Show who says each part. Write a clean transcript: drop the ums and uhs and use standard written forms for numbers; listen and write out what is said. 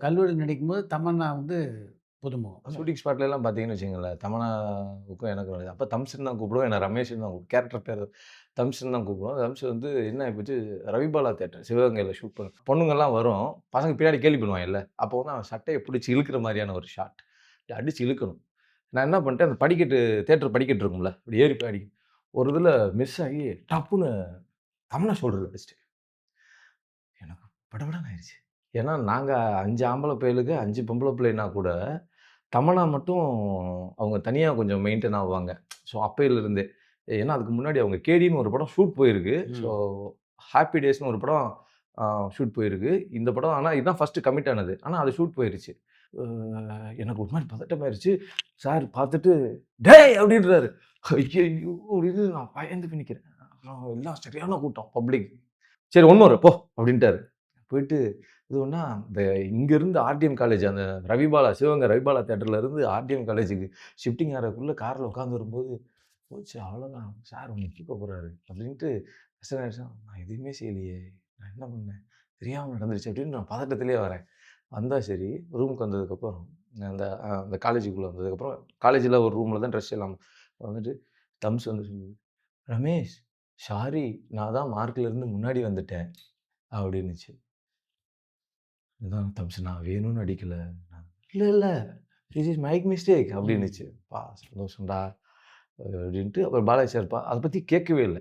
Speaker 1: கல்லூரியில நடிக்கும்போது தமன்னா வந்து புதுமுகம்.
Speaker 2: ஷூட்டிங் ஸ்பாட்லலாம் பார்த்தீங்கன்னு வச்சுக்கங்களேன், தமன்னாவுக்கும் எனக்கும் அப்ப தம்சன் தான் கூப்பிடுவோம். என்ன ரமேஷ்ன்னு தான் கேரக்டர் பேரு தம்சன் தான் கூப்பிடுவோம். தம்ஸ் வந்து என்ன ஆயிப்போச்சு, ரவிபாலா தியேட்டர் சிவகங்கையில ஷூட் பண்ணோம். பொண்ணுங்கலாம் வரும். பசங்க பின்னாடி கேலி பண்ணுவாங்கல்ல. அப்போ வந்து அவன் சட்டைய பிடிச்சு இழுக்கிற மாரியான ஒரு ஷாட். அடிச்சு இழுக்கணும். நான் என்ன பண்ணிட்டேன், அந்த படிக்கட்டு தியேட்டர் படிக்கட்டு இருக்கும்ல, இப்படி ஏறி போய் ஒரு இதுல மிஸ் ஆகி டப்புன்னு தமன்னா ஷோல்டர்ல அடிச்சுட்டேன். எனக்கு படபடன்னு ஆயிருச்சு. ஏன்னா நாங்க 5 ஆம்பள பயலுக, 5 பொம்பள பிள்ளைன்னா கூட தமன்னா மட்டும் அவங்க தனியா கொஞ்சம் மெயின்டெயின் ஆவாங்க. ஸோ அப்பயிலிருந்தே. ஏன்னா அதுக்கு முன்னாடி அவங்க கேடின்னு ஒரு படம் ஷூட் போயிருக்கு. ஸோ
Speaker 1: ம்.
Speaker 2: ஹாப்பி டேஸ்ன்னு ஒரு படம் ஷூட் போயிருக்கு. இந்த படம் ஆனா இதுதான் ஃபர்ஸ்ட்டு கமிட் ஆனது. ஆனா அது ஷூட் போயிருச்சு. அ எனக்கு ஒரு மாரி பதட்டமாயிருச்சு. சார் பார்த்துட்டு, "டேய்!" அப்படின்றாரு. ஐய்யய்யோ! அப்படின்னு நான் பயந்து போய் நிக்கிறேன். அப்புறம் எல்லாம் சரியான கூட்டம் பப்ளிக். "சரி ஒன் மோர் போ" அப்படின்ட்டாரு. போயிட்டு இது ஒண்ணா இந்த இங்கருந்து ஆர்டிஎம் காலேஜ் அந்த ரவிபாலா சிவகங்கை ரவிபாலா தியேட்டர்ல இருந்து ஆர்டிஎம் காலேஜுக்கு ஷிஃப்டிங் ஆறதுக்குள்ள கார்ல உட்கார்ந்து வரும்போது, போச்சு அவ்வளோதான். சார் உன்ன தூக்க போறாரு அப்படின்ட்டு கஷ்டம் ஆயிடுச்சா, நான் எதுவுமே செய்யலையே. நான் என்ன பண்ணேன்? தெரியாம நடந்துருச்சு அப்படின்னு நான் பதட்டத்திலேயே வரேன். வந்தா சரி, ரூமுக்கு வந்ததுக்கப்புறம் அந்த அந்த காலேஜுக்குள்ள வந்ததுக்கப்புறம் காலேஜ்ல ஒரு ரூம்ல தான் ட்ரெஸ் எல்லாம் வந்துட்டு தம்ஸ் வந்து சொல்லுது, "ரமேஷ் சாரி நான் தான் மார்க்ல இருந்து முன்னாடி வந்துட்டேன்" அப்படின்னுச்சு. "இதான் தம்ஸ் நான் வேணும்னு அடிக்கல." "இல்ல, இல்ல. திஸ் இஸ் மை மிஸ்டேக்"
Speaker 1: ம்.
Speaker 2: அப்படின்னுச்சு. "அப்பா சந்தோஷம்டா" அப்படின்ட்டு அப்புறம் பாலாஜி சார் அத பத்தி கேட்கவே இல்ல.